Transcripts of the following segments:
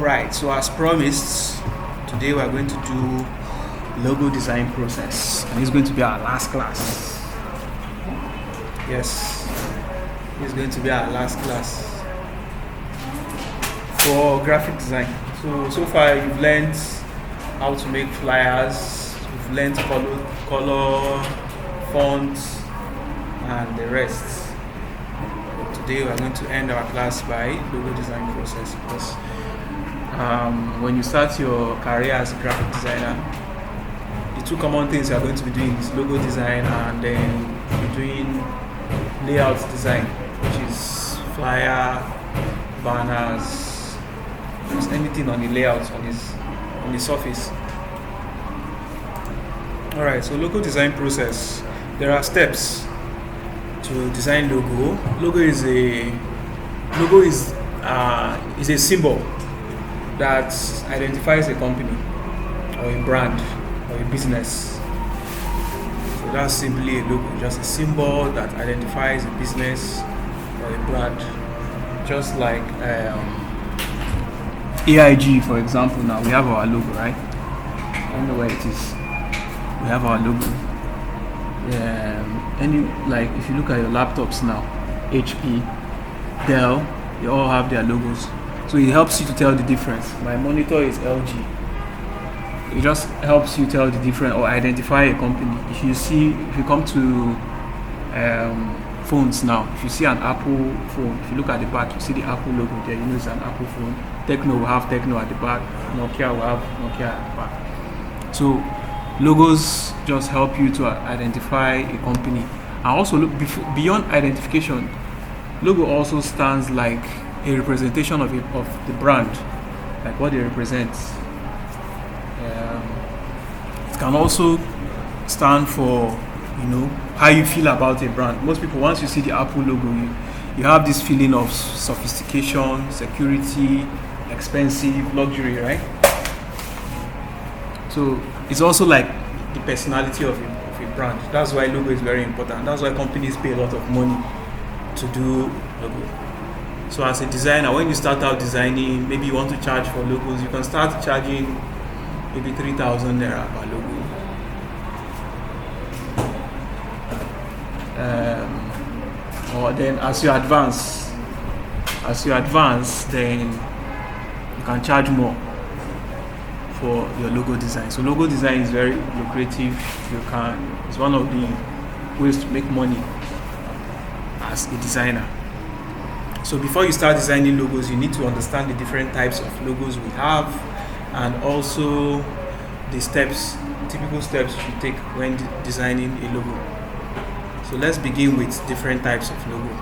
Alright, so as promised, today we are going to do logo design process, and it's going to be our last class. Yes, it's going to be our last class for graphic design. So far you've learned how to make flyers, you've learned color, fonts, and the rest. Today we are going to end our class by logo design process, because when you start your career as a graphic designer, the two common things you are going to be doing is logo design, and then you're doing layout design, which is flyer, banners, just anything on the layout on the surface. Alright, so logo design process. There are steps to design logo. Logo is a symbol that identifies a company or a brand or a business. So that's simply a logo, just a symbol that identifies a business or a brand. Just like AIGE, for example. Now we have our logo, right? I don't know where it is. We have our logo. Like if you look at your laptops now, HP, Dell, they all have their logos. So it helps you to tell the difference. My monitor is LG. It just helps you tell the difference or identify a company. If you come to phones now, if you see an Apple phone, if you look at the back, you see the Apple logo there, you know it's an Apple phone. Techno will have Techno at the back, Nokia will have Nokia at the back. So logos just help you to identify a company. And also look beyond identification, logo also stands like a representation of the brand, like what they represent. It can also stand for, how you feel about a brand. Most people, once you see the Apple logo, you have this feeling of sophistication, security, expensive, luxury, right? So it's also like the personality of a brand. That's why logo is very important. That's why companies pay a lot of money to do logo. So as a designer, when you start out designing, maybe you want to charge for logos, you can start charging maybe 3,000 naira per logo. Or then as you advance, then you can charge more for your logo design. So logo design is very lucrative. It's one of the ways to make money as a designer. So before you start designing logos, you need to understand the different types of logos we have, and also the typical steps you should take when designing a logo. So let's begin with different types of logo.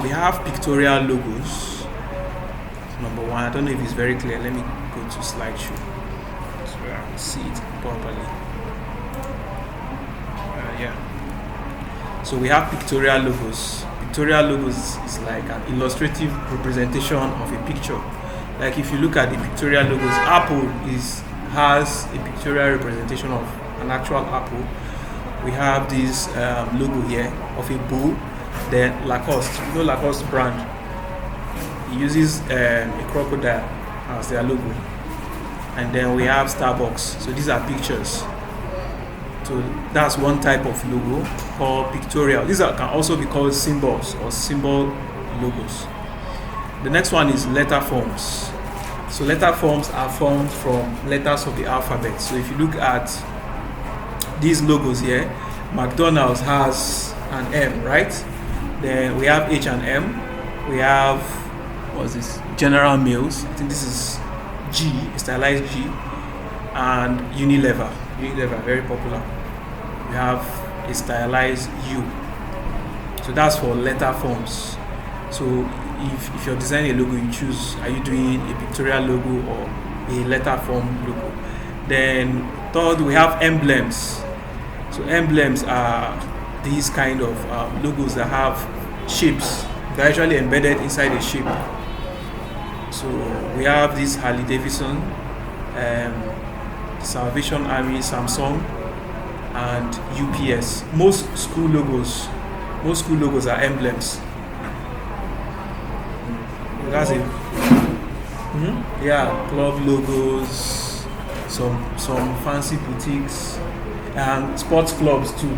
We have pictorial logos. Number one, I don't know if it's very clear. Let me go to slideshow so I can see it properly. So we have pictorial logos. Pictorial logos is like an illustrative representation of a picture. Like if you look at the pictorial logos, Apple has a pictorial representation of an actual apple. We have this logo here of a bull. Then Lacoste, Lacoste brand, it uses a crocodile as their logo. And then we have Starbucks. So these are pictures. So that's one type of logo called pictorial. These can also be called symbols or symbol logos. The next one is letter forms. So letter forms are formed from letters of the alphabet. So if you look at these logos here, McDonald's has an M, right? Then we have H&M. We have, what's this? General Mills. I think this is G, stylized G. And Unilever, very popular. We have a stylized U. So that's for letter forms. So if you're designing a logo, you choose, are you doing a pictorial logo or a letter form logo? Then third, we have emblems. So emblems are these kind of logos that have shapes. They're actually embedded inside a shape. So we have this Harley Davidson, Salvation Army, Samsung, and UPS. Most school logos are emblems. That's it. Yeah, club logos, some fancy boutiques, and sports clubs too.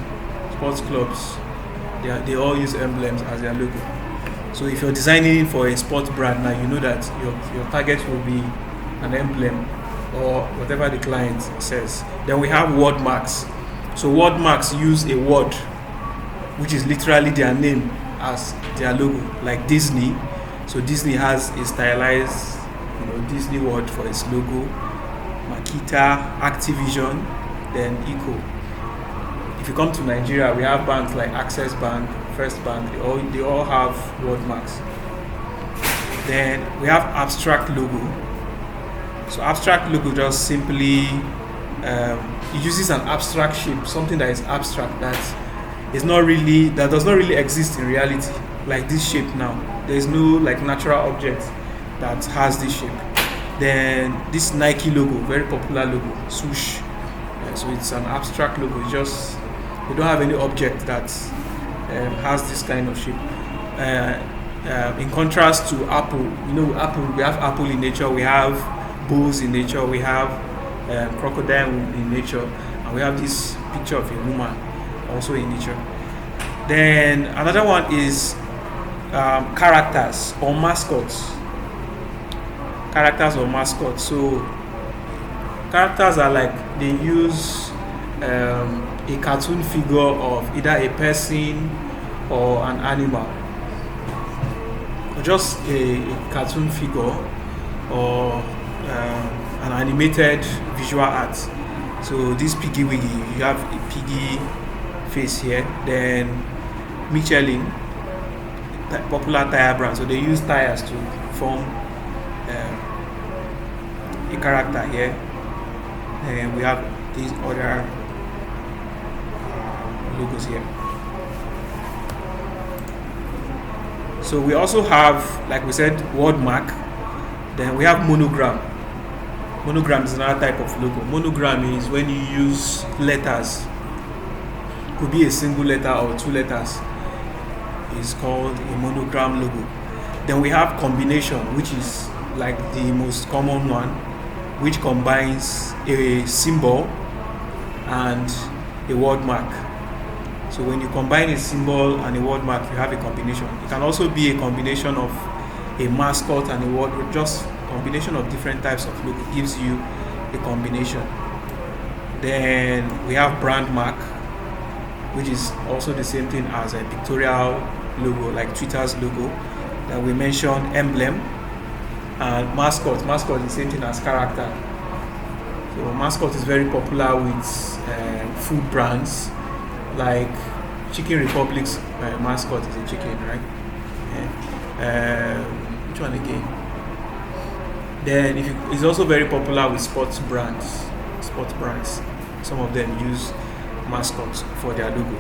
Sports clubs, they all use emblems as their logo. So if you're designing for a sports brand now, you know that your target will be an emblem or whatever the client says. Then we have word marks. So word marks use a word, which is literally their name, as their logo, like Disney. So Disney has a stylized, Disney word for its logo. Makita, Activision, then Eco. If you come to Nigeria, we have banks like Access Bank, First Bank. They all have word marks. Then we have abstract logo. So abstract logo just simply it uses an abstract shape, something that is abstract that does not really exist in reality, like this shape now. There is no like natural object that has this shape. Then this Nike logo, very popular logo, swoosh. So it's an abstract logo. It's just we don't have any object that has this kind of shape. In contrast to Apple, Apple, we have apple in nature, we have bulls in nature, we have crocodile in nature, and we have this picture of a woman also in nature. Then another one is characters or mascots. Characters or mascots. So characters are like they use a cartoon figure of either a person or an animal, or just a cartoon figure or an animated visual art. So this Piggy Wiggy, you have a piggy face here. Then Michelin, popular tire brand, so they use tires to form a character here. And we have these other logos here. So we also have, like we said, word mark. Then we have monogram. Monogram is another type of logo. Monogram is when you use letters. Could be a single letter or two letters. It's called a monogram logo. Then we have combination, which is like the most common one, which combines a symbol and a word mark. So when you combine a symbol and a word mark, you have a combination. It can also be a combination of a mascot and a word, just combination of different types of logo gives you a combination. Then we have brand mark, which is also the same thing as a pictorial logo, like Twitter's logo. Then we mentioned emblem and mascot. Mascot is the same thing as character. So mascot is very popular with food brands, like Chicken Republic's mascot is a chicken, right? Which one again? Then it's also very popular with sports brands. Some of them use mascots for their logo.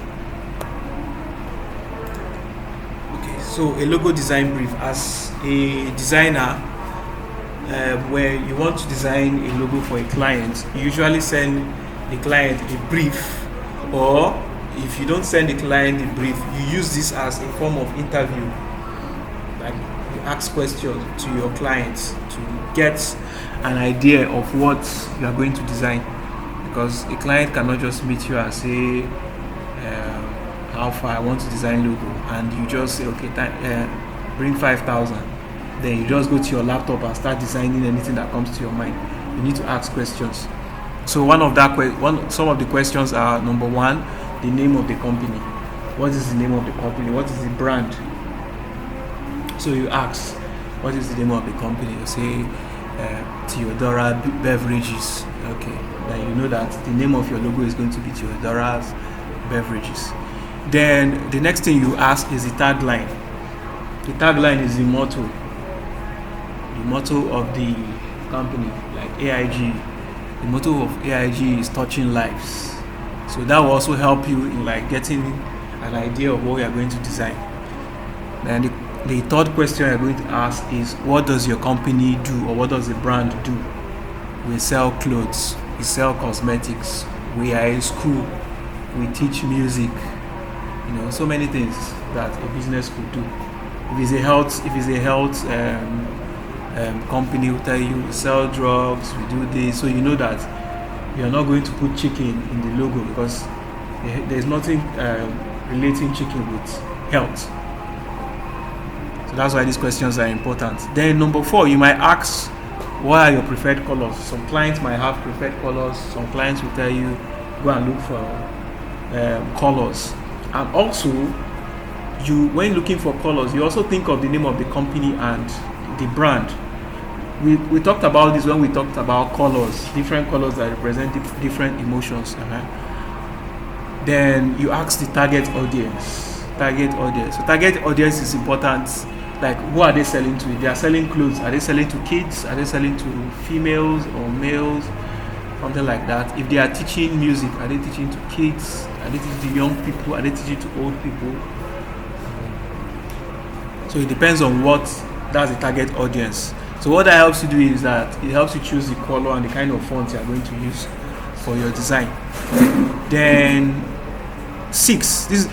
Okay, so a logo design brief. As a designer, where you want to design a logo for a client, you usually send the client a brief, or if you don't send the client a brief, you use this as a form of interview. Like you ask questions to your clients to get an idea of what you are going to design, because a client cannot just meet you and say how far I want to design logo, and you just say okay, bring 5,000. Then you just go to your laptop and start designing anything that comes to your mind. You need to ask questions. So some of the questions are: number one, the name of the company. What is the name of the company? What is the brand? So you ask, what is the name of the company? You say Theodora Beverages. Okay, then you know that the name of your logo is going to be Theodora's Beverages. Then the next thing you ask is the tagline. The tagline is the motto of the company, like AIG. The motto of AIG is touching lives. So that will also help you in like getting an idea of what you are going to design. Then the third question you're going to ask is, what does your company do, or what does the brand do? We sell clothes, we sell cosmetics, we are a school, we teach music, so many things that a business could do. If it's a health company will tell you we sell drugs, we do this, so you know that you're not going to put chicken in the logo because there's nothing relating chicken with health. So that's why these questions are important. Then number 4, you might ask, what are your preferred colors? Some clients might have preferred colors. Some clients will tell you go and look for colors. And also, when looking for colors, you also think of the name of the company and the brand. We talked about this when we talked about colors, different colors that represent different emotions. Then you ask the target audience. So target audience is important. Like, who are they selling to? If they are selling clothes, are they selling to kids? Are they selling to females or males? Something like that. If they are teaching music, are they teaching to kids? Are they teaching to young people? Are they teaching to old people? So it depends on that's the target audience. So what that helps you do is that it helps you choose the color and the kind of font you are going to use for your design. Then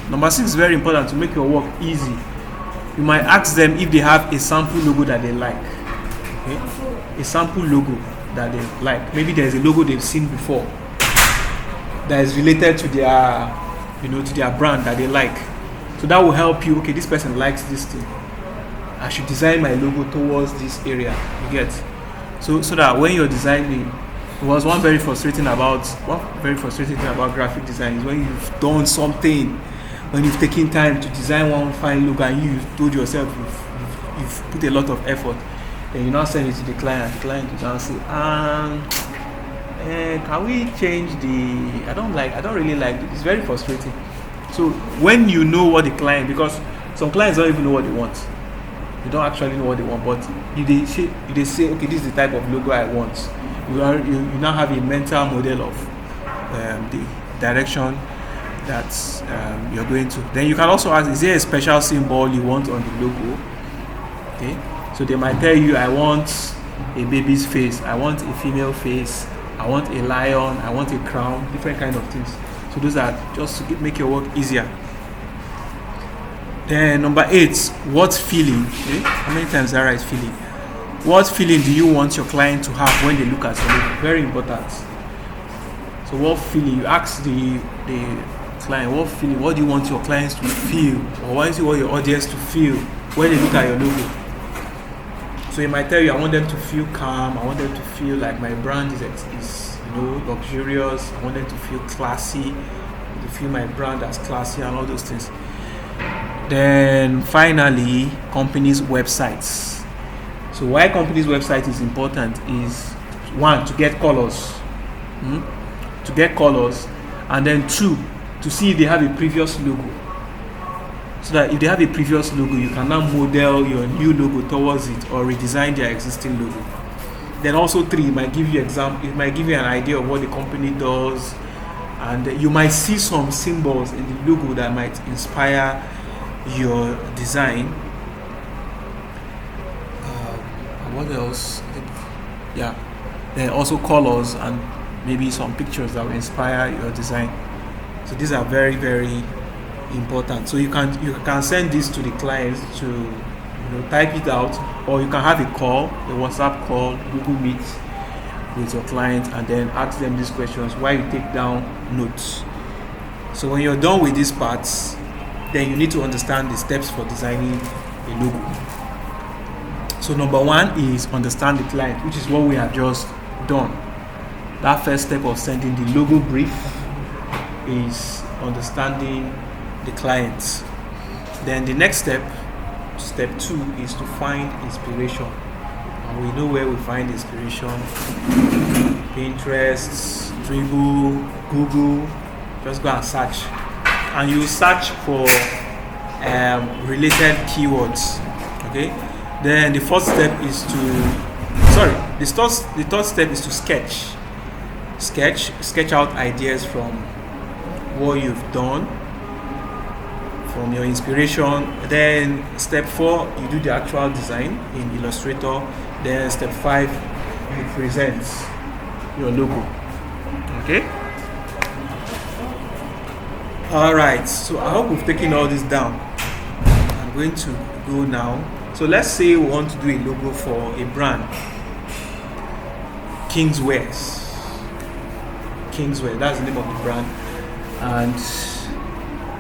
number 6 is very important to make your work easy. You might ask them if they have a sample logo that they like. Okay? A sample logo that they like. Maybe there's a logo they've seen before that is related to their brand that they like. So that will help you. Okay, this person likes this thing. I should design my logo towards this area. You get? So that when you're designing, one very frustrating thing about graphic design is when you've done something, when you've taken time to design one fine logo and you've told yourself you've put a lot of effort, then you now send it to the client, and the client will now say, can we change I don't really like it. It's very frustrating. So when you know what the client, because some clients don't even know what they want. You don't actually know what they want, but they say, okay, this is the type of logo I want. You now have a mental model of the direction that you're going to. Then you can also ask, is there a special symbol you want on the logo? Okay, so they might tell you, I want a baby's face, I want a female face, I want a lion, I want a crown, different kind of things. So those are just to make your work easier. Then number 8, what feeling? Okay? How many times Zara is feeling? What feeling do you want your client to have when they look at your logo? Very important. So what feeling? You ask the client, what feeling? What do you want your clients to feel? Or what do you want your audience to feel when they look at your logo? So he might tell you, I want them to feel calm. I want them to feel like my brand is luxurious. I want them to feel classy. To feel my brand as classy and all those things. Then finally, companies' websites. So why companies' website is important is 1, to get colors. To get colors, and then 2, to see if they have a previous logo. So that if they have a previous logo, you can now model your new logo towards it or redesign their existing logo. Then also 3, it might give you an idea of what the company does, and you might see some symbols in the logo that might inspire your design. What else? Then also colors and maybe some pictures that will inspire your design. So these are very, very important. So you can send this to the clients to type it out, or you can have a WhatsApp call, Google Meet with your client, and then ask them these questions while you take down notes. So when you're done with these parts, then you need to understand the steps for designing a logo. So number 1 is understand the client, which is what we have just done. That first step of sending the logo brief is understanding the client. Then the next step 2, is to find inspiration. And we know where we find inspiration: Pinterest, Dribbble, Google. Just go and search. And you search for related keywords. Okay. Then the fourth step is the third step is to sketch out ideas from what you've done, from your inspiration. Then step 4, you do the actual design in Illustrator. Then step 5, you present your logo. Okay. Alright, so I hope we've taken all this down. I'm going to go now So let's say we want to do a logo for a brand, Kingswear. That's the name of the brand,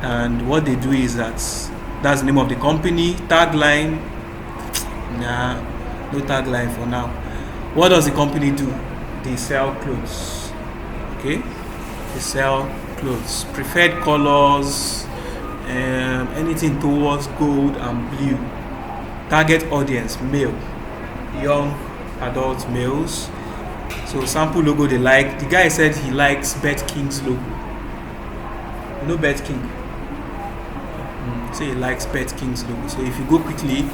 and what they do is that's the name of the company. Tagline, nah, no tagline for now. What does the company do? They sell clothes. Okay, they sell clothes. Preferred colors, anything towards gold and blue. Target audience, male, young adult males. So sample logo they like. The guy said he likes Bet King's logo. You know Bet King? So he likes Bet King's logo. So if you go quickly,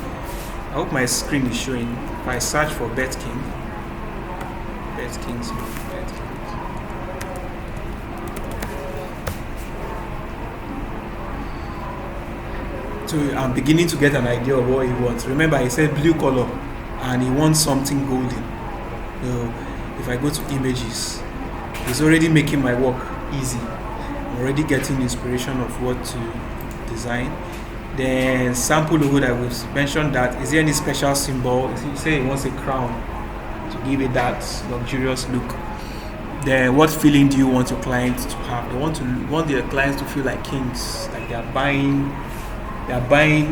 I hope my screen is showing. If I search for Bet King, Bet King's logo. Bet King. So I'm beginning to get an idea of what he wants. Remember, he said blue color, and he wants something golden. So if I go to images, he's already making my work easy. I'm already getting inspiration of what to design. Then sample logo that we've mentioned that. Is there any special symbol? He said he wants a crown to give it that luxurious look. Then what feeling do you want your clients to have? They want their clients to feel like kings, like they are buying,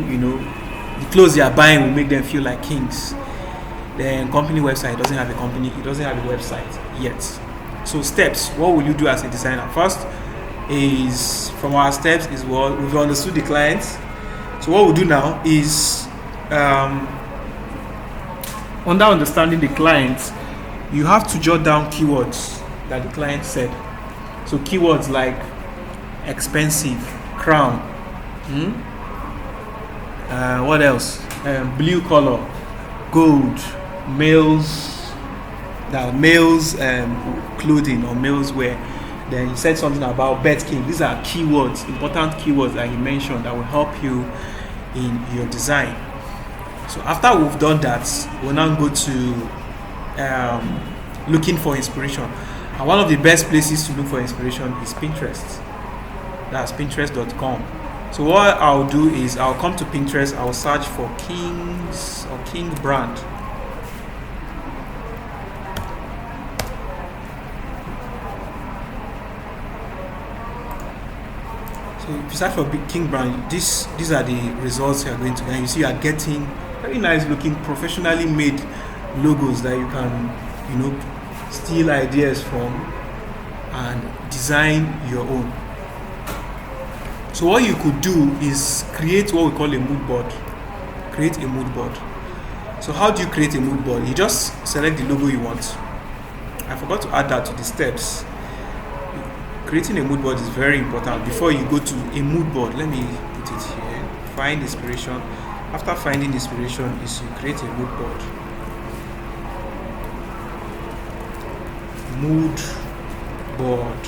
you know, the clothes they are buying will make them feel like kings. Then company website doesn't have a company, it doesn't have a website yet. So steps, what will you do as a designer? First is, from our steps is what we've understood the clients. So what we'll do now is, under understanding the clients, you have to jot down keywords that the client said. So keywords like expensive, crown, what else? Blue color, gold, males clothing or males wear. Then he said something about Bet King. These are keywords, important keywords that he mentioned that will help you in your design. So after we've done that, we'll now go to looking for inspiration. And one of the best places to look for inspiration is Pinterest. That's pinterest.com. So what I'll do is I'll come to Pinterest, I'll search for Kings or King brand. So if you search for King brand, these are the results you are going to get. You see you are getting very nice looking, professionally made logos that you can, you know, steal ideas from and design your own. So what you could do is create what we call a mood board. Create a mood board. So how do you create a mood board? You just select the logo you want. I forgot to add that to the steps. Creating a mood board is very important. Before you go to a mood board, let me put it here. Find inspiration. After finding inspiration is you create a mood board. Mood board.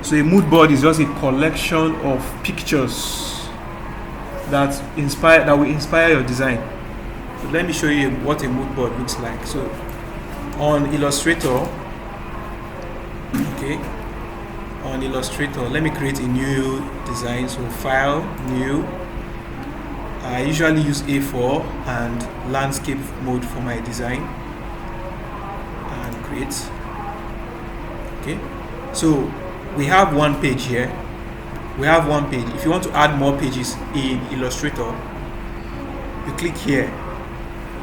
So a mood board is just a collection of pictures that will inspire your design. So let me show you what a mood board looks like. So on Illustrator, let me create a new design. So file, new. I usually use A4 and landscape mode for my design and create. Okay, so we have one page here. If you want to add more pages in Illustrator, you click here.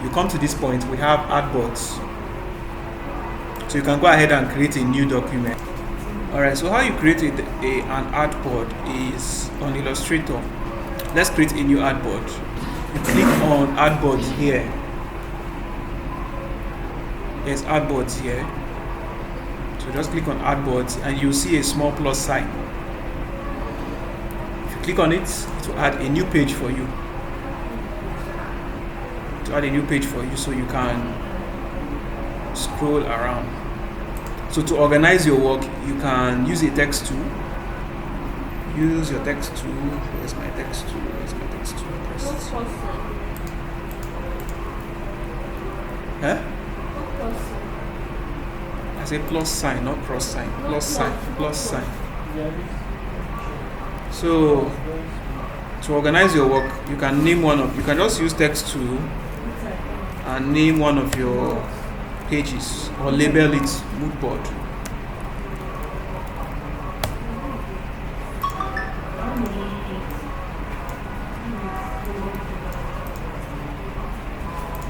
You come to this point, we have artboards. So you can go ahead and create a new document. Alright, so how you create an artboard is on Illustrator. Let's create a new artboard. You click on artboards here. There's artboards here. So just click on artboards and you'll see a small plus sign. If you click on it, it will add a new page for you. So you can scroll around. So to organize your work, you can use a text tool. Use your text tool. Where's my text tool? Huh? I say plus sign, not cross sign. Plus sign. So to organize your work, you can just use text tool and name one of your pages or label it mood board.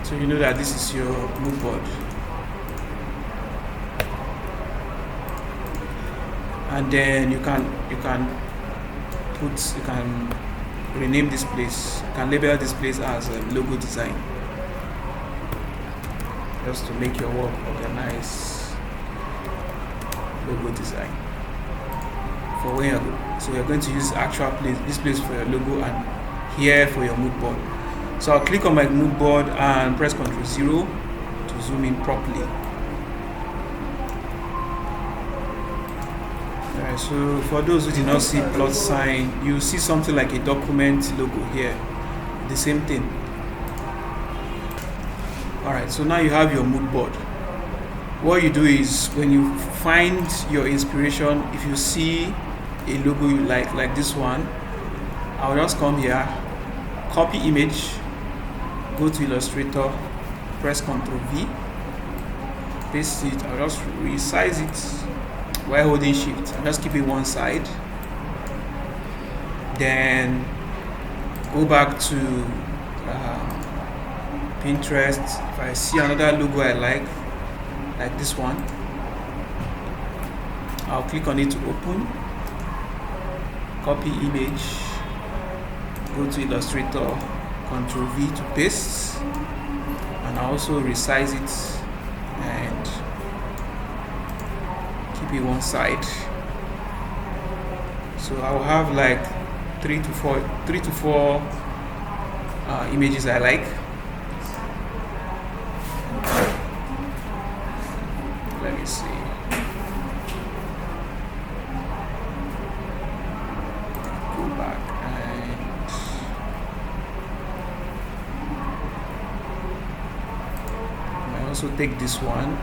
So you know that this is your mood board. And then you can rename this place. You can label this place as a logo design, just to make your work organized. Logo design for where you're going to use this place for your logo and here for your mood board. So I'll click on my mood board and press Ctrl 0 to zoom in properly. Alright, so for those who did not see plus sign, you see something like a document logo here. The same thing. Alright, so now you have your mood board. What you do is, when you find your inspiration, if you see a logo you like this one, I'll just come here, copy image, go to Illustrator, press Ctrl V, paste it. I'll just resize it while holding Shift. I'll just keep it one side. Then go back to Pinterest. If I see another logo I like this one, I'll click on it to open, copy image, go to Illustrator, Ctrl V to paste, and I also resize it and keep it one side. So I'll have like 3 to 4 images I like. Let me see. Go back and I also take this one.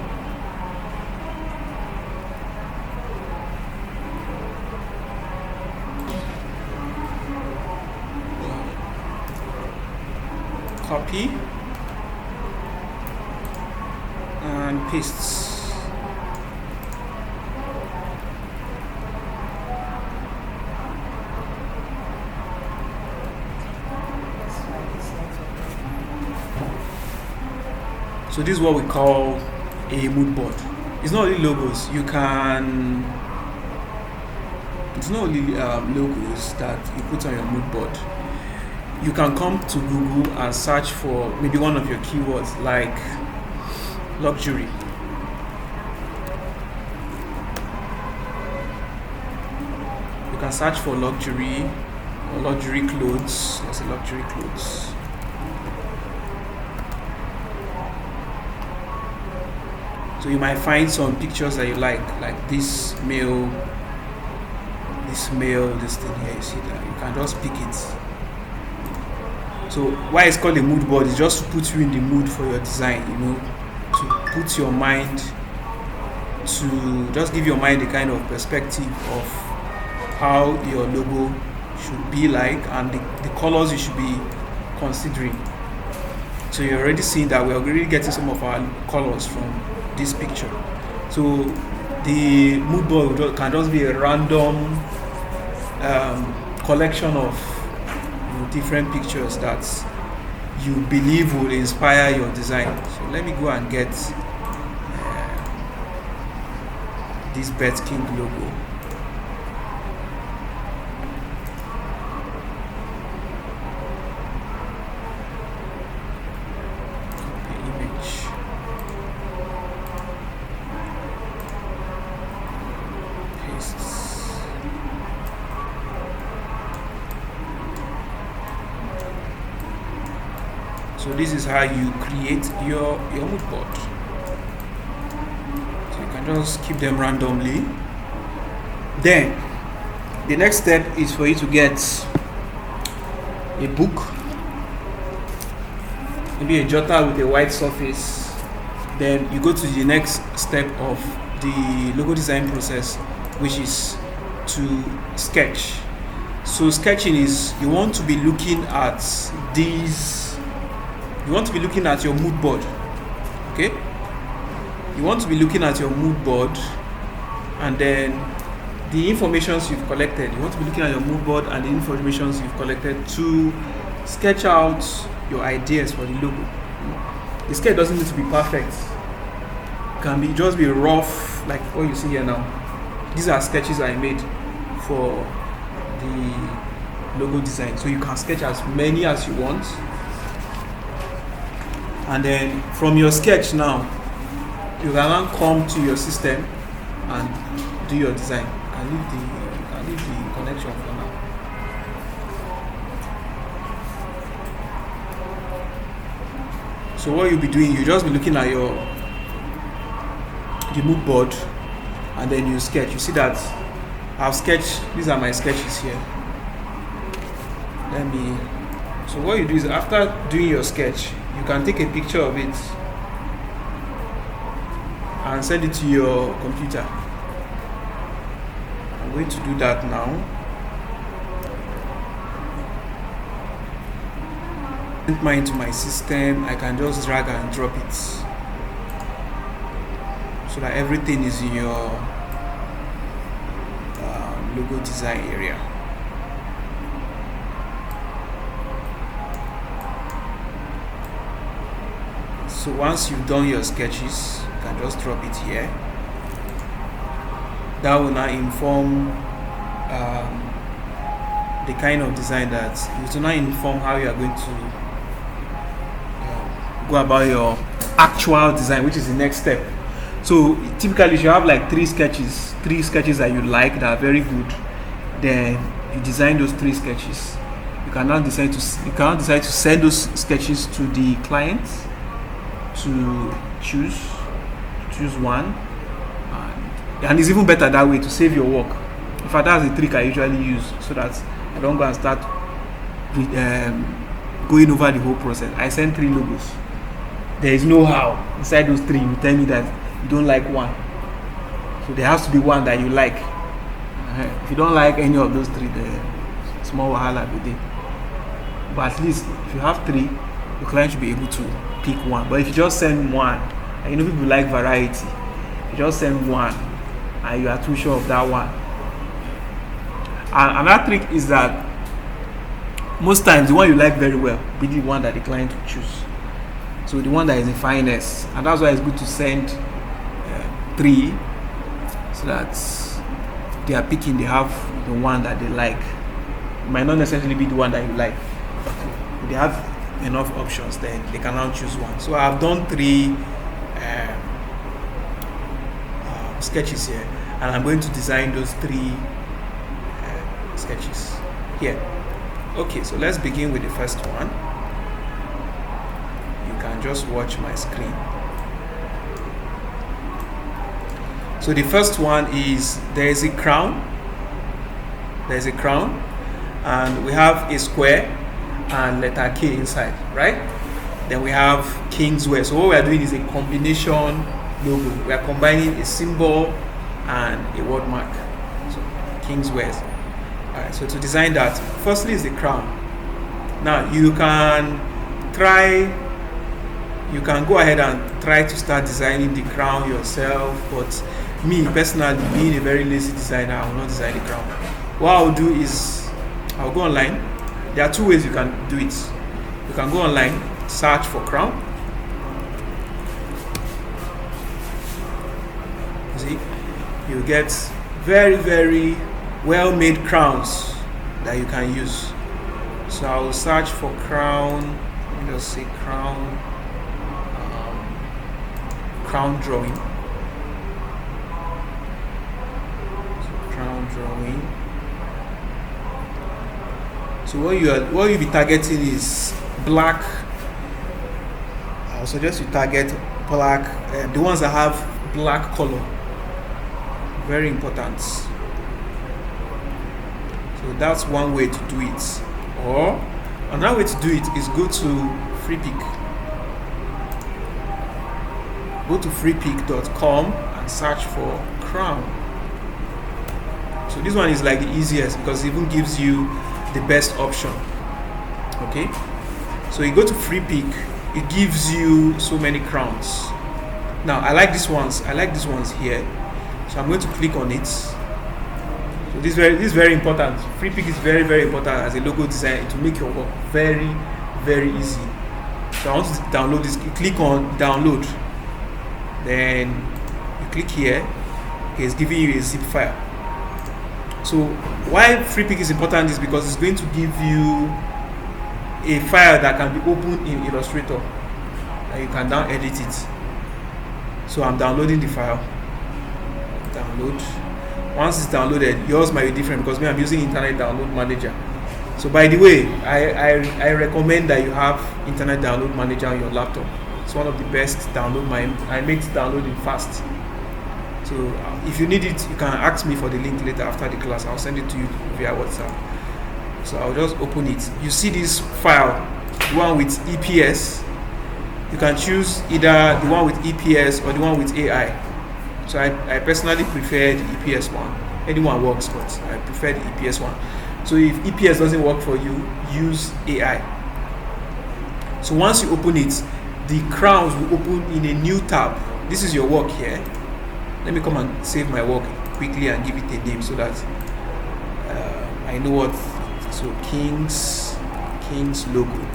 Copy and paste. So this is what we call a mood board. It's not only logos. It's not only logos that you put on your mood board. You can come to Google and search for maybe one of your keywords like luxury. You can search for luxury or luxury clothes. Let's say luxury clothes. So you might find some pictures that you like this male, this thing here. You see that? You can just pick it. So why it's called a mood board is just to put you in the mood for your design, to put your mind, to just give your mind a kind of perspective of how your logo should be like and the colors you should be considering. So you're already seeing that we're already getting some of our colors from this picture. So the mood board can just be a random collection of different pictures that you believe will inspire your design. So let me go and get this Bet King logo. Copy image. Paste. So this is how you create your mood board. So you can just keep them randomly. Then the next step is for you to get a book, maybe a jotter with a white surface. Then you go to the next step of the logo design process, which is to sketch. So sketching is, you want to be looking at these, you want to be looking at your mood board. Okay, you want to be looking at your mood board, and then the informations you've collected, you want to be looking at your mood board and the informations you've collected to sketch out your ideas for the logo. The sketch doesn't need to be perfect, it can be just be rough, like what you see here now. These are sketches I made for the logo design, so you can sketch as many as you want. And then from your sketch now, you can now come to your system and do your design. You can leave the connection for now. So what you'll be doing, you'll just be looking at the mood board, and then you sketch. You see that I've sketched, these are my sketches here. So what you do is, after doing your sketch, you can take a picture of it and send it to your computer. I'm going to do that now. Send mine to my system. I can just drag and drop it so that everything is in your logo design area. So once you've done your sketches, you can just drop it here. That will now inform the kind of design that it will now inform how you are going to go about your actual design, which is the next step. So typically, if you have like three sketches that you like that are very good, then you design those three sketches. You cannot decide to send those sketches to the client to choose one, and it's even better that way to save your work. In fact, that's the trick I usually use, so that I don't go and start going over the whole process. I send 3 logos. There is no how inside those 3 you tell me that you don't like one, so there has to be one that you like. If you don't like any of those 3, the small wahala will be there. But at least if you have 3, the client should be able to pick one. But if you just send one, and you know people like variety, you just send one and you are too sure of that one. And another trick is that most times the one you like very well be the one that the client will choose. So the one that is the finest, and that's why it's good to send 3, so that they are picking, they have the one that they like. It might not necessarily be the one that you like. They have enough options, then they can now choose one. So I've done 3 sketches here, and I'm going to design those 3 sketches here. Okay, so let's begin with the first one. You can just watch my screen. So the first one is, there is a crown, and we have a square and letter K inside, right? Then we have Kingswear. So what we are doing is a combination logo. We are combining a symbol and a word mark. So Kingswear. Alright, so to design that, firstly is the crown. Now you can go ahead and try to start designing the crown yourself, but me personally, being a very lazy designer, I will not design the crown. What I'll do is I'll go online. There are 2 ways you can do it. You can go online, search for crown. See, you get very, very well-made crowns that you can use. So I will search for crown. Let me just say crown drawing. So crown drawing. So what you'll be targeting is black. I'll suggest you target black, the ones that have black color. Very important. So that's one way to do it. Or another way to do it is go to FreePick. Go to freepik.com and search for crown. So this one is like the easiest because it even gives you the best option. Okay, so you go to free pick, it gives you so many crowns. Now I like these ones here, so I'm going to click on it. So this is very important. Free pick is very, very important as a logo designer to make your work very, very easy. So I want to download this. You click on download, then you click here. Okay, it's giving you a zip file. So why free pick is important is because it's going to give you a file that can be opened in Illustrator and you can now edit it. So I'm downloading the file. Download. Once it's downloaded, yours might be different because I'm using Internet Download Manager. So by the way, I recommend that you have Internet Download Manager on your laptop. It's one of the best download. I make downloading fast. So if you need it, you can ask me for the link later after the class. I'll send it to you via WhatsApp. So I'll just open it. You see this file, the one with EPS. You can choose either the one with EPS or the one with AI. So I personally prefer the EPS one. Anyone works, but I prefer the EPS one. So if EPS doesn't work for you, use AI. So once you open it, the crowns will open in a new tab. This is your work here. Let me come and save my work quickly and give it a name so that I know what. So King's logo.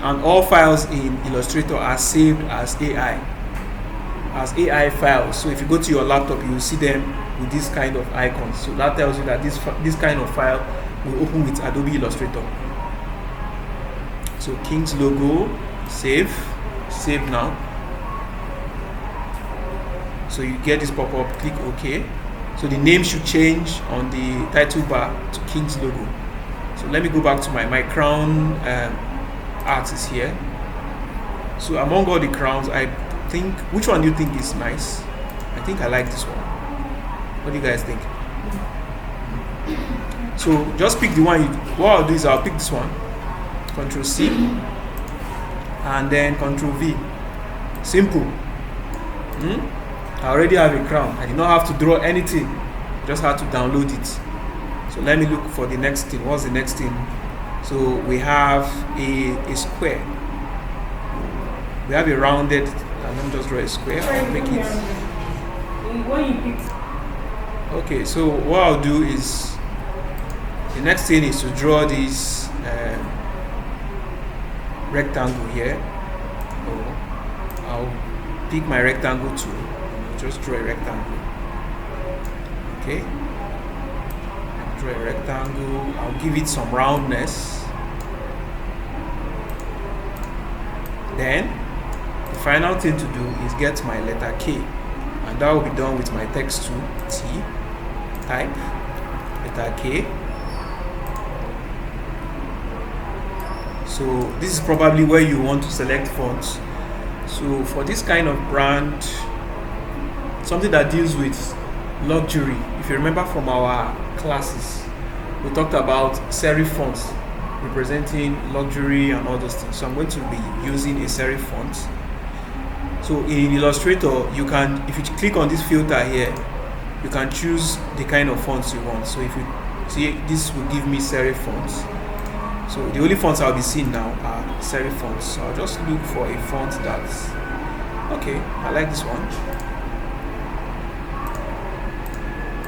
And all files in Illustrator are saved as AI files. So if you go to your laptop, you will see them with this kind of icons. So that tells you that this kind of file will open with Adobe Illustrator. So King's logo, save now. So you get this pop-up, click OK. So the name should change on the title bar to King's logo. So let me go back to my crown art is here. So among all the crowns, I think, which one do you think is nice? I think I like this one. What do you guys think? So just pick the one. What I'll do is I'll pick this one, Ctrl C, and then Ctrl V. Simple. I already have a crown. I did not have to draw anything. Just had to download it. So let me look for the next thing. What's the next thing? So we have a square. We have a rounded. Let me just draw a square. I'll make it. Okay. So what I'll do is the next thing is to draw this rectangle here. I'll pick my rectangle tool. Just draw a rectangle. Okay. Draw a rectangle. I'll give it some roundness. Then the final thing to do is get my letter K, and that will be done with my text tool. T, type letter K. So this is probably where you want to select fonts. So for this kind of brand, something that deals with luxury, if you remember from our classes, we talked about serif fonts representing luxury and all those things. So I'm going to be using a serif font. So in Illustrator, you can, if you click on this filter here, you can choose the kind of fonts you want. So if you see, this will give me serif fonts. So the only fonts I'll be seeing now are serif fonts. So I'll just look for a font that's okay. I like this one.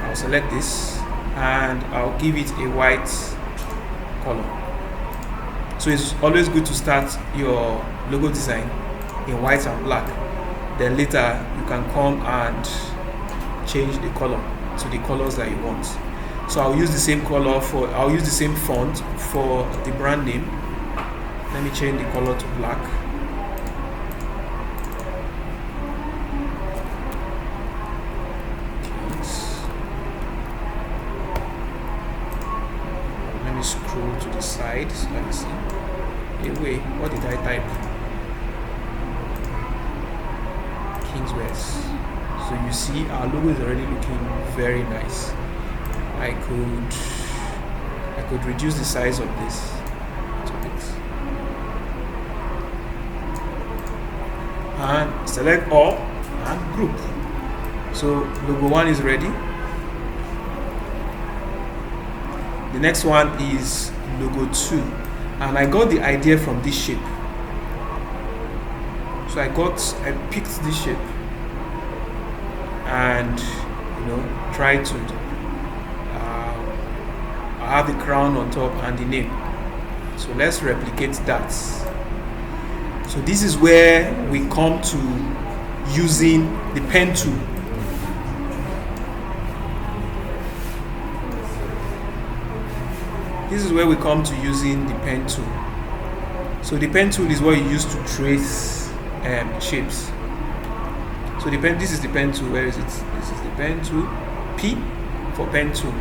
I'll select this and I'll give it a white color. So it's always good to start your logo design in white and black. Then later you can come and change the color to the colors that you want. So I'll use the same color I'll use the same font for the brand name. Let me change the color to black. Let me scroll to the side so let me see. Hey, wait, what did I type? Kingswest. So you see our logo is already looking very nice. I could reduce the size of this to this and select all and group. So logo 1 is ready. The next one is logo 2, and I got the idea from this shape. So I picked this shape and try to I have the crown on top and the name. So let's replicate that. So this is where we come to using the pen tool. This is where we come to using the pen tool. So the pen tool is what you use to trace shapes. So this is the pen tool. Where is it? This is the pen tool. P for pen tool.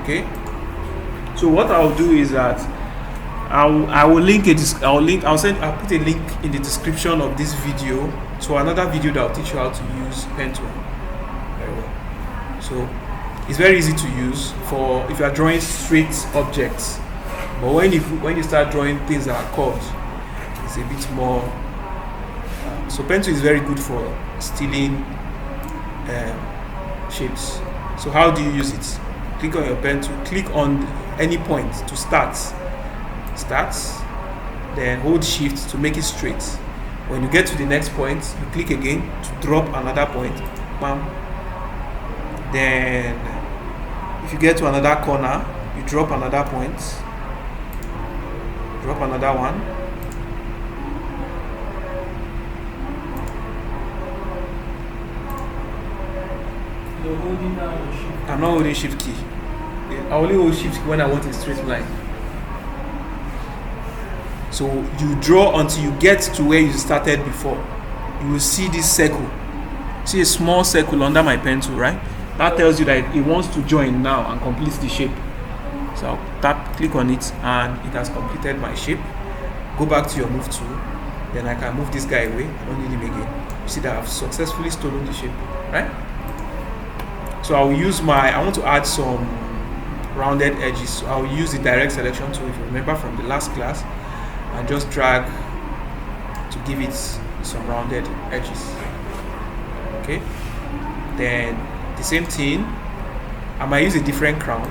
Okay. So what I'll do is that I'll put a link in the description of this video to another video that will teach you how to use pen tool very well. So it's very easy to use for if you are drawing straight objects, but when you start drawing things that are curved, it's a bit more. So pen tool is very good for stealing shapes. So how do you use it? Click on your pen tool, click on any point to start, then hold shift to make it straight. When you get to the next point, you click again to drop another point. Bam. Then if you get to another corner, you drop another point, drop another one, you're holding down your shift. I'm not holding shift key. I only hold shift when I want a straight line. So you draw until you get to where you started before. You will see this circle. See a small circle under my pen tool, right? That tells you that it wants to join now and complete the shape. So I'll click on it, and it has completed my shape. Go back to your move tool. Then I can move this guy away. I don't need him again. You see that I've successfully stolen the shape, right? So I want to add some rounded edges. So I'll use the direct selection tool, if you remember from the last class, and just drag to give it some rounded edges. Okay. Then the same thing, I might use a different crown.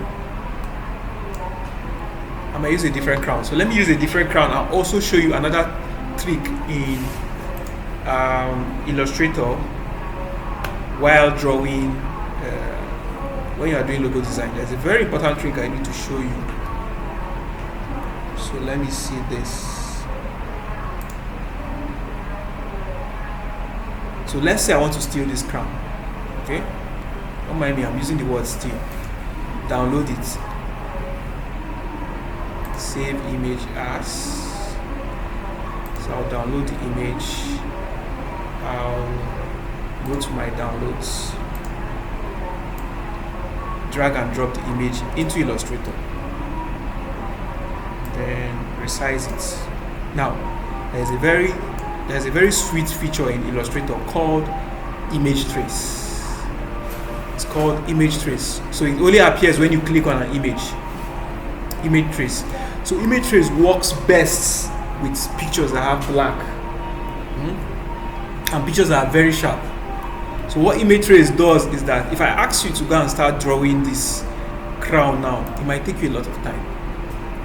So let me use a different crown. I'll also show you another trick in Illustrator while drawing. When you are doing logo design, there's a very important trick I need to show you. So let me see this. So let's say I want to steal this crown. Okay, don't mind me, I'm using the word steal. Download it, save image as. So I'll download the image. I'll go to my downloads, drag and drop the image into Illustrator, then resize it. Now there's a very sweet feature in Illustrator called image trace. It's called image trace. So it only appears when you click on an image trace. So image trace works best with pictures that have black and pictures that are very sharp. So what image trace does is that if I ask you to go and start drawing this crown now, it might take you a lot of time.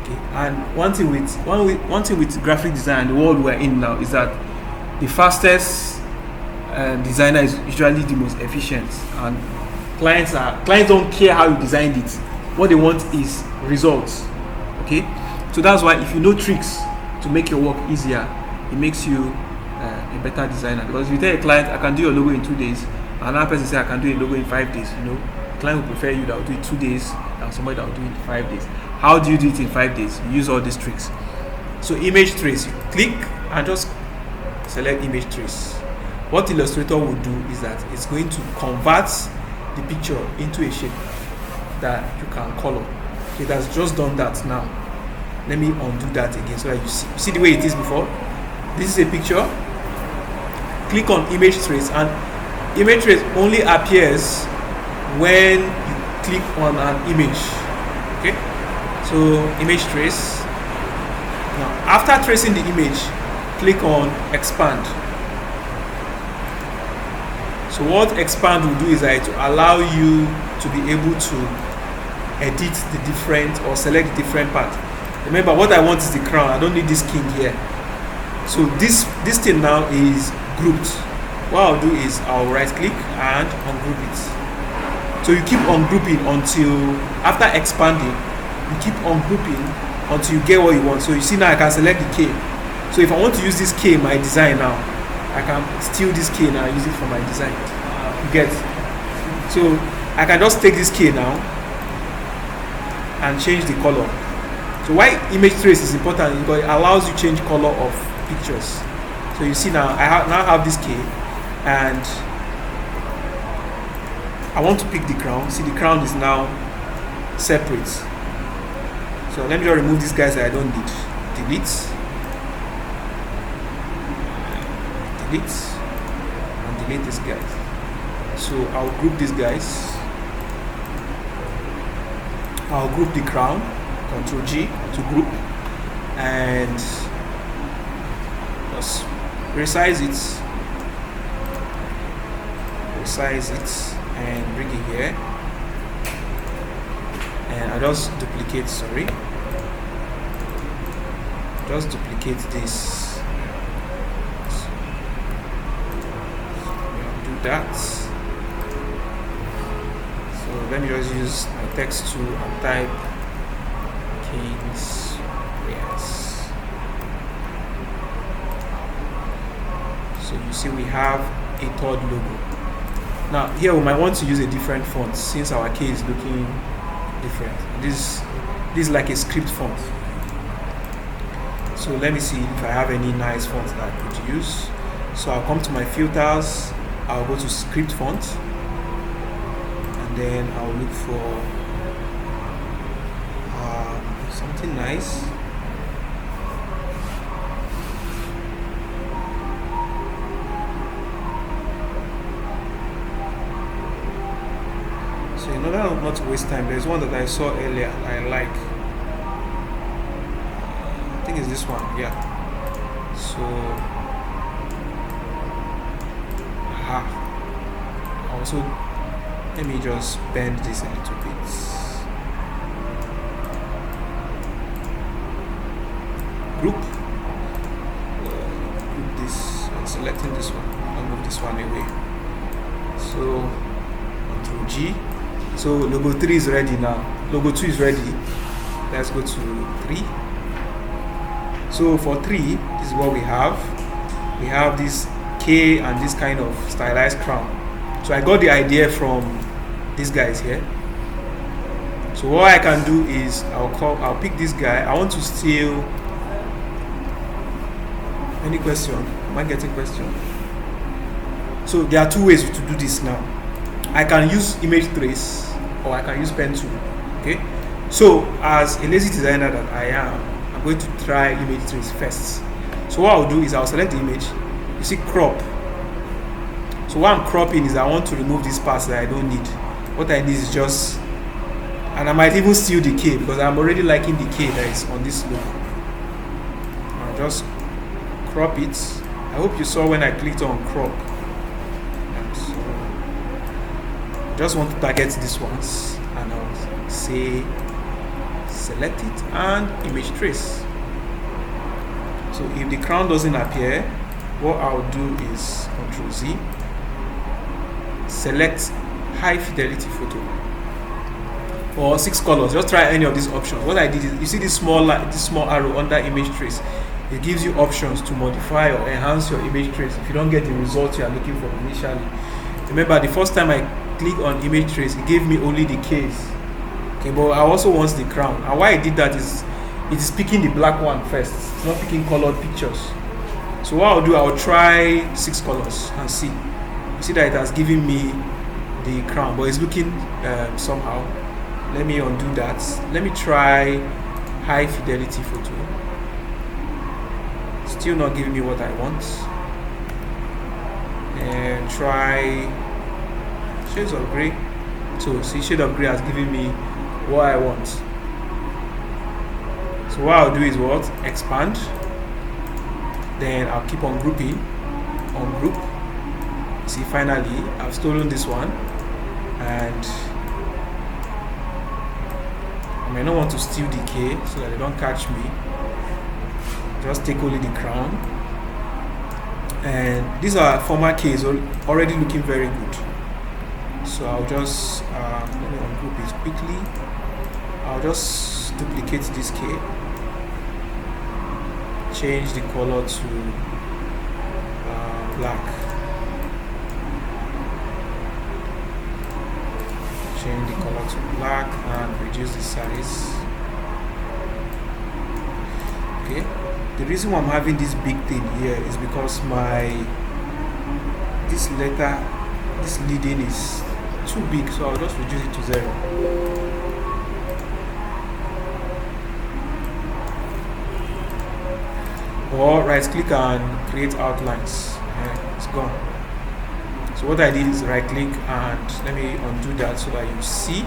Okay. And one thing with graphic design, the world we're in now, is that the fastest designer is usually the most efficient, and clients don't care how you designed it. What they want is results. Okay. So that's why if you know tricks to make your work easier, it makes you a better designer. Because if you tell a client, I can do your logo in 2 days, and another person say I can do a logo in 5 days, the client will prefer you that will do it 2 days than somebody that will do it in 5 days. How do you do it in 5 days? You use all these tricks. So image trace, you click and just select image trace. What Illustrator will do is that it's going to convert the picture into a shape that you can color. It has just done that now. Let me undo that again so that you see the way it is before. This is a picture. Click on image trace, and image trace only appears when you click on an image. Okay, so image trace. Now after tracing the image, click on expand. So what expand will do is that it will allow you to be able to edit the different or select the different part. Remember, what I want is the crown. I don't need this king here. So this thing now is grouped. What I'll do is I'll right click and ungroup it. So you keep ungrouping until after expanding, you keep ungrouping until you get what you want. So you see now I can select the K. So if I want to use this K in my design now, I can steal this K now and use it for my design. You get? So I can just take this K now and change the color. So why image trace is important is because it allows you change color of pictures. So you see now I now have this K, and I want to pick the crown. See, the crown is now separate. So let me just remove these guys that I don't need. Delete, and delete these guys. So I'll group these guys. I'll group the crown, Ctrl G to group, and just resize it, and bring it here, and I just duplicate this. Do that. So let me just use my text tool and type Kings. Yes. So you see we have a third logo. Now here we might want to use a different font since our K is looking different. This is like a script font. So let me see if I have any nice fonts that I could use. So I'll come to my filters, I'll go to script font, and then I'll look for something nice. So in order not to waste time, there's one that I saw earlier I like. I think it's this one, yeah. So also let me just bend this a little bit. Group this and selecting this one. I'll move this one away. So Ctrl G. So logo 3 is ready now. Logo 2 is ready. Let's go to 3. So for 3, this is what we have. We have this K and this kind of stylized crown. So I got the idea from these guys here. So what I can do is I'll pick this guy. I want to steal. Any question? Am I getting question? So there are two ways to do this now. I can use image trace or I can use pen tool. Okay. So as a lazy designer that I am, I'm going to try image trace first. So what I'll do is I'll select the image. You see crop. So what I'm cropping is I want to remove these parts that I don't need. What I need is just, and I might even steal the K because I'm already liking the K that is on this logo. I'll just crop it. I hope you saw when I clicked on crop. So just want to target these ones and I'll say select it and image trace. So if the crown doesn't appear, what I'll do is Ctrl Z, select high fidelity photo or 6 colors. Just try any of these options. What I did is, you see this small arrow under image trace. It gives you options to modify or enhance your image trace if you don't get the result you are looking for initially. Remember, the first time I clicked on image trace, it gave me only the case. Okay, but I also want the crown. And why I did that is it is picking the black one first. It's not picking colored pictures. So what I'll do, I'll try 6 colors and see. You see that it has given me the crown, but it's looking somehow. Let me undo that. Let me try high fidelity photo. Still not giving me what I want. And try shades of gray. So see, shade of gray has given me what I want. So what I'll do is what? Expand. Then I'll keep on grouping. On group. See, finally I've stolen this one and I might not want to steal the K so that they don't catch me. Just take only the crown. And these are former Ks already looking very good. So I'll just let me ungroup it quickly. I'll just duplicate this K, change the color to black, change the color to black and reduce the size. Okay, the reason why I'm having this big thing here is because this leading is too big, so I'll just reduce it to 0. Or right click and create outlines. It's gone. So what I did is right click and let me undo that so that you see.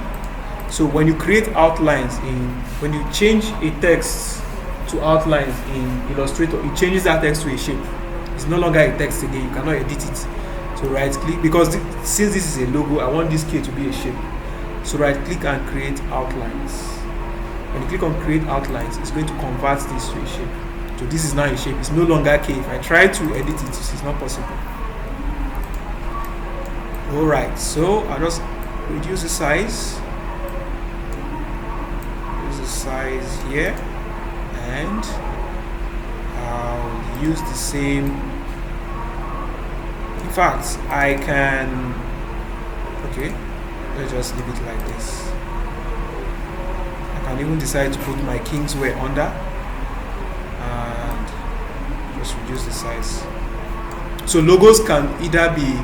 So when you create outlines when you change a text to outlines in Illustrator, it changes that text to a shape. It's no longer a text again. You cannot edit it. So right click, because since this is a logo, I want this K to be a shape. So right click and create outlines. When you click on create outlines, it's going to convert this to a shape. So this is now a shape. It's no longer K. If I try to edit it, it's not possible. Alright, so I'll just reduce the size. Reduce the size here. And I'll use the same. In fact, I can. Okay, let's just leave it like this. I can even decide to put my Kingswear under. Reduce the size. So logos can either be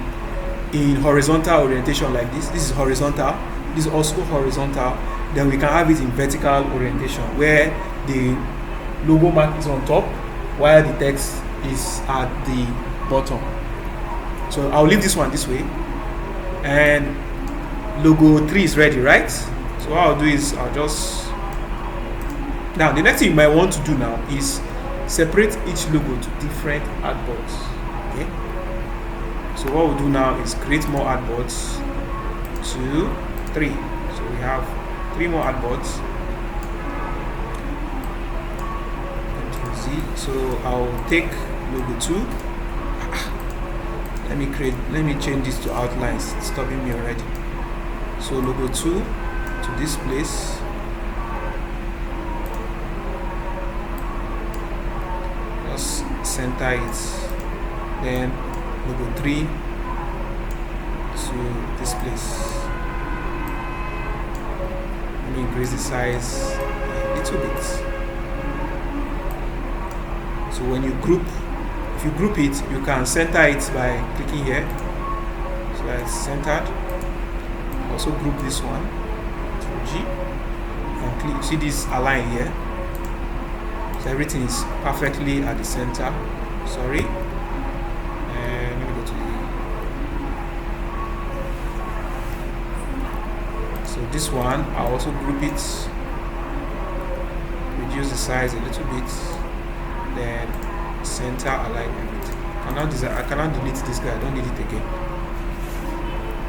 in horizontal orientation like this. This is horizontal. This is also horizontal. Then we can have it in vertical orientation where the logo mark is on top while the text is at the bottom. So I'll leave this one this way. And logo 3 is ready, right? So what I'll do is I'll just. Now the next thing you might want to do now is separate each logo to different artboards. Okay. So what we'll do now is create more artboards. 2, 3. So we have 3 more artboards. Control Z. So I'll take logo 2. Let me change this to outlines. It's stopping me already. So logo 2 to this place. Center it, then logo 3 to this place. Let me increase the size a little bit. So when you group, if you group it, you can center it by clicking here. So that's centered. Also group this one to G. And click, see this align here. So everything is perfectly at the center. Sorry. And let me go to the. So this one, I'll also group it. Reduce the size a little bit. Then center align everything. I cannot delete this guy. I don't need it again.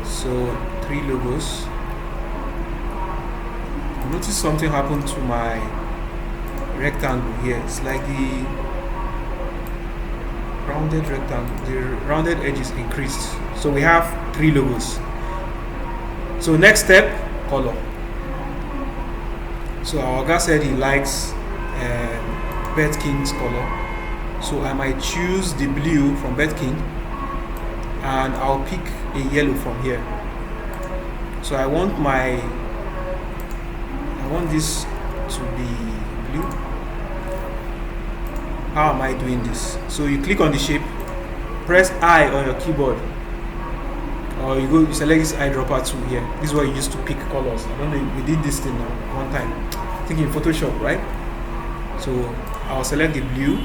So 3 logos. Notice something happened to my rectangle here. It's like the rounded rectangle, the rounded edge is increased. So we have 3 logos. So next step, color. So our guy said he likes Beth King's color. So I might choose the blue from Beth King and I'll pick a yellow from here. So I want this to be blue. How am I doing this? So you click on the shape, press I on your keyboard, or you select this eyedropper tool here. This is what you use to pick colors. I don't know, we did this thing one time, I think in Photoshop, right? So I'll select the blue,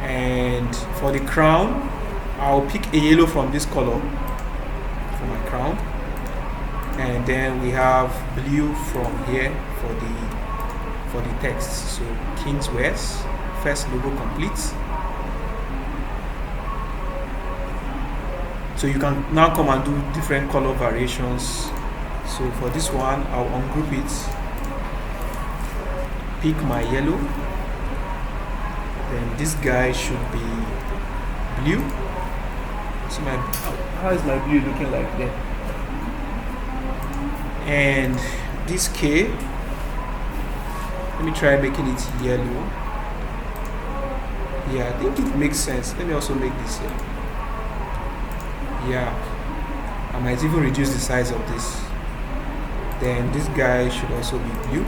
and for the crown, I'll pick a yellow from this color for my crown, and then we have blue from here for the text. So Kingswear's first logo complete. So you can now come and do different color variations. So for this one, I'll ungroup it pick my yellow. Then this guy should be blue. So how is my blue looking like there? And this K, let me try making it yellow. Yeah, I think it makes sense. Let me also make this here. Yeah, I might even reduce the size of this. Then this guy should also be blue.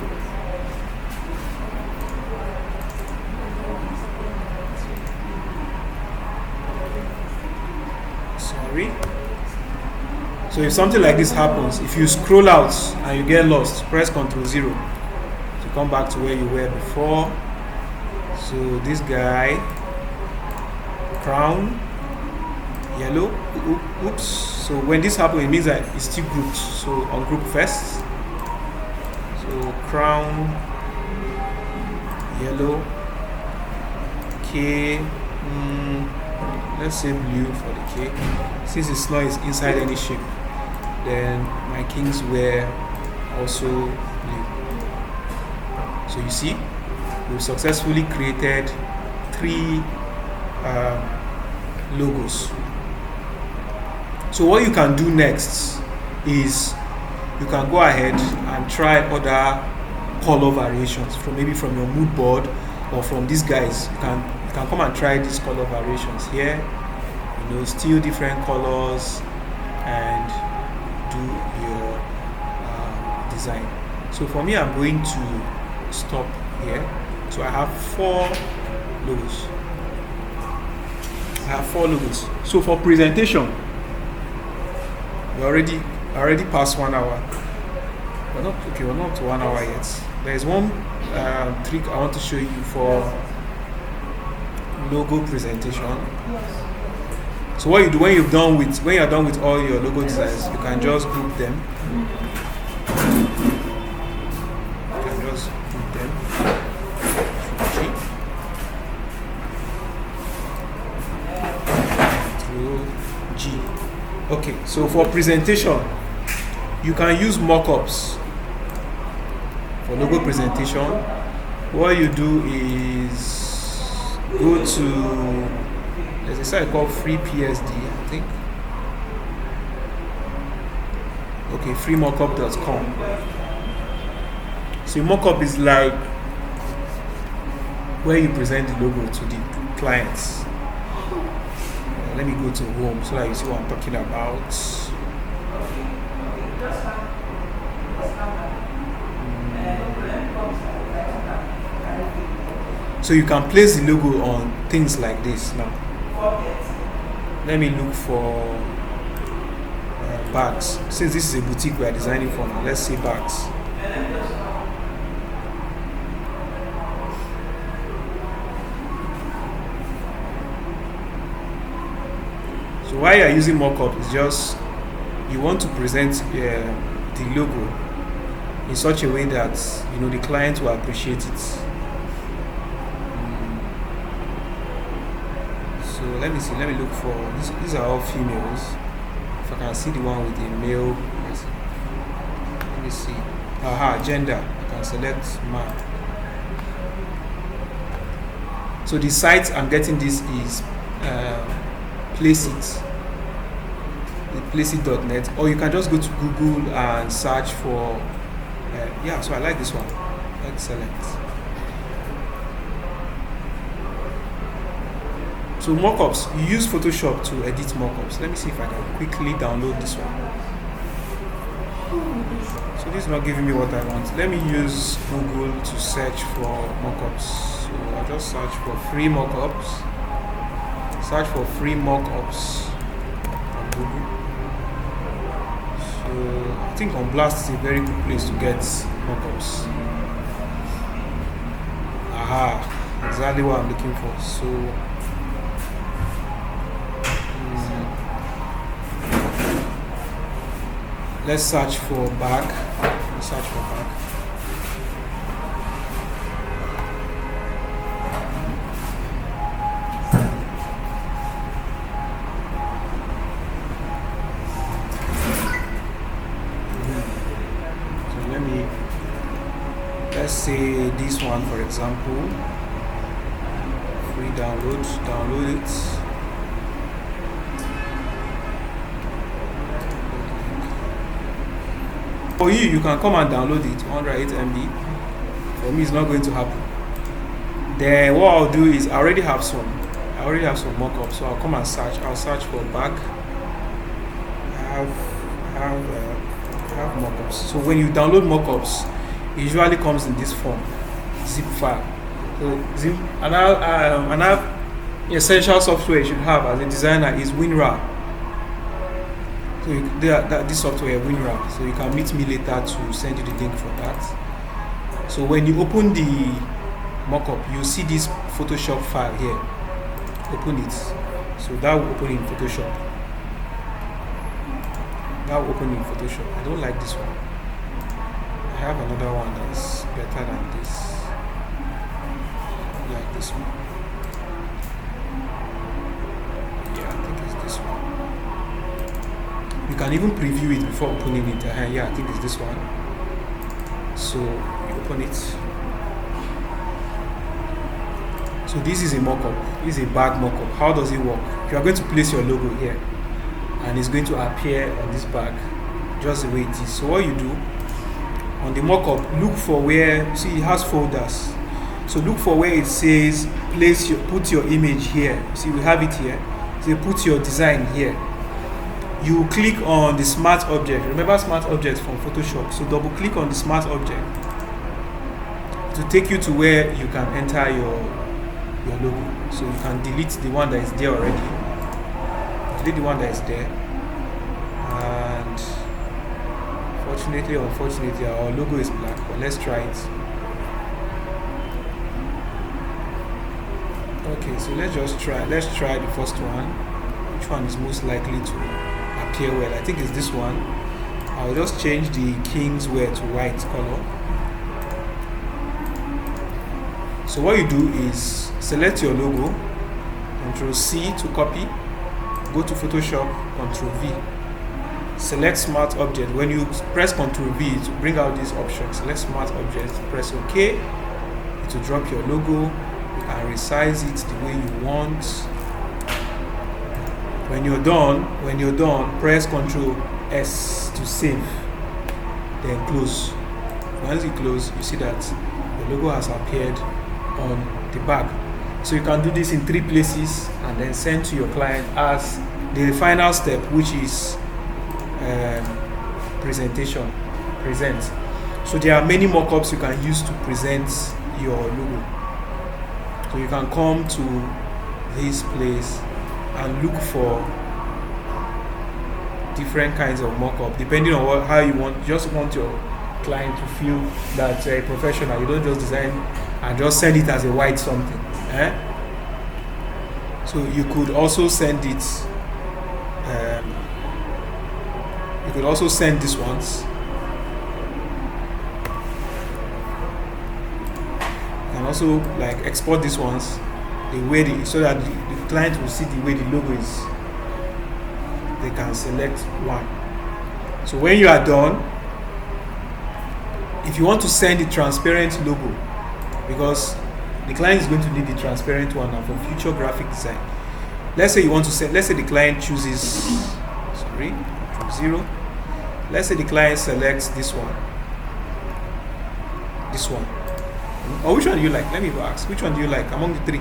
Sorry. So if something like this happens, if you scroll out and you get lost, press Ctrl 0 to come back to where you were before. So this guy, crown, yellow, oops. So when this happens, it means that it's still grouped. So ungroup first. So crown, yellow, K, let's say blue for the K. Since it's not inside any shape, then my kings were also blue. So you see, we've successfully created 3 logos. So what you can do next is you can go ahead and try other color variations from maybe from your mood board or from these guys. You can come and try these color variations here. You know, still different colors and do your design. So for me, I'm going to stop here. So I have 4 logos. So for presentation, we already past 1 hour. We're not to 1 hour yet. There is one trick I want to show you for logo presentation. So what you do when you're done with all your logo designs, you can just group them. Okay, so for presentation, you can use mock-ups for logo presentation. What you do is go to, there's a site called FreePSD, I think. Okay, freemockup.com. So mockup is like where you present the logo to the clients. Let me go to home so that you see what I'm talking about. So you can place the logo on things like this now. Let me look for bags. Since this is a boutique we are designing for now, let's see bags. So why you are using mockup is just you want to present the logo in such a way that the client will appreciate it. So let me see. Let me look for these are all females. If I can see the one with the male, let me see. Gender. I can select man. So the site I'm getting this is Placeit. Placeit.net, or you can just go to Google and search for so I like this one. Excellent. So mockups, you use Photoshop to edit mockups. Let me see if I can quickly download this one. So this is not giving me what I want. Let me use Google to search for mockups. So I'll just search for free mockups. Search for free mockups on Google. So I think on Blast is a very good place to get mockups. Exactly what I'm looking for. So let's search for bag. Let's say this one, for example, free download it. For you can come and download it, 108 MB. For me, it's not going to happen. Then what I'll do is I already have some mock-up, so I'll come and search. I'll search for bag. I have mock-ups. So when you download mock-ups, it usually comes in this form, zip file. So another essential software you should have as a designer is WinRAR. So this software WinRAR. So you can meet me later to send you the link for that. So when you open the mockup, you see this Photoshop file here. Open it. So that will open in Photoshop. I don't like this one. I have another one that's better than this. I like this one. Yeah, I think it's this one. You can even preview it before opening it. Yeah, I think it's this one. So you open it. So this is a mock-up. This is a bag mock-up. How does it work? You are going to place your logo here, and it's going to appear on this bag just the way it is. So what you do on the mock-up, look for where, see it has folders. So look for where it says put your image here. See, we have it here. So put your design here. You click on the smart object. Remember smart objects from Photoshop. So double click on the smart object to take you to where you can enter your logo. So you can delete the one that is there already. Delete the one that is there. And unfortunately, our logo is black. But let's try it. Okay, so let's try the first one. Which one is most likely to appear well? I think it's this one. I'll just change the Kingswear to white color. So what you do is select your logo, Ctrl C to copy, go to Photoshop, Ctrl V, select smart object. When you press Ctrl V to bring out this option, select smart object, press OK. It will drop your logo. You can resize it the way you want. When you're done, press Ctrl S to save, then close. Once you close, you see that the logo has appeared on the bag. So you can do this in 3 places and then send to your client as the final step, which is present. So there are many mock-ups you can use to present your logo. So you can come to this place and look for different kinds of mock-up depending on how you want. You just want your client to feel that you're a professional. You don't just design and just send it as a white something. So you could also send it. You could also send these ones. You can also like export these ones so that the client will see the way the logo is. They can select one. So when you are done, if you want to send the transparent logo, because the client is going to need the transparent one now for future graphic design. Let's say you want to send, let's say the client chooses, 0. Let's say the client selects this one. Or which one do you like? Let me ask, which one do you like among the 3?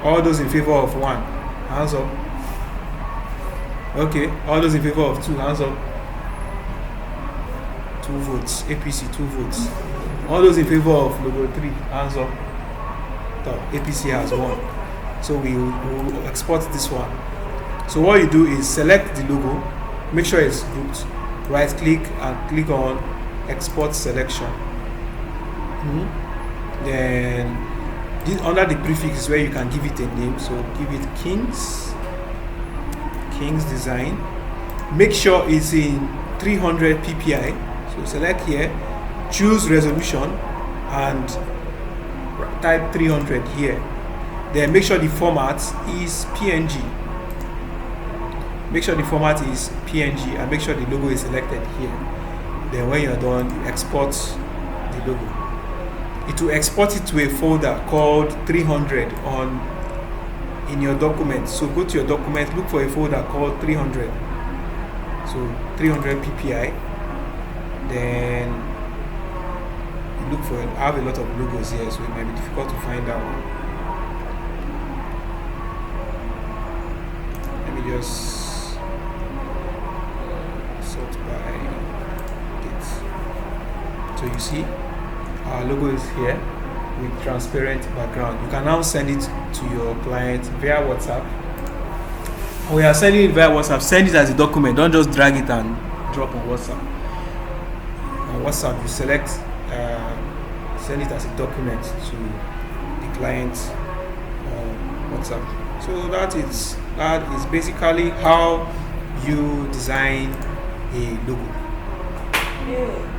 All those in favor of 1, hands up. Okay, all those in favor of 2, hands up. 2 votes. APC, 2 votes. All those in favor of logo 3, hands up. APC has 1. So we will export this one. So what you do is select the logo, make sure it's grouped, right click and click on export selection. Then under the prefix is where you can give it a name. So give it King's Design. Make sure it's in 300 ppi. So select here, choose resolution and type 300 here. Then make sure the format is PNG. And make sure the logo is selected here. Then when you're done, you export the logo. It will export it to a folder called 300 in your document. So go to your document, look for a folder called 300. So 300 PPI. Then you look for it. I have a lot of logos here, so it might be difficult to find that one. Let me just sort by date. So you see our logo is here with transparent background. You can now send it to your client via WhatsApp. We are sending it via WhatsApp. Send it as a document. Don't just drag it and drop on WhatsApp. On WhatsApp, you select send it as a document to the client on WhatsApp. So that is basically how you design a logo. Yeah.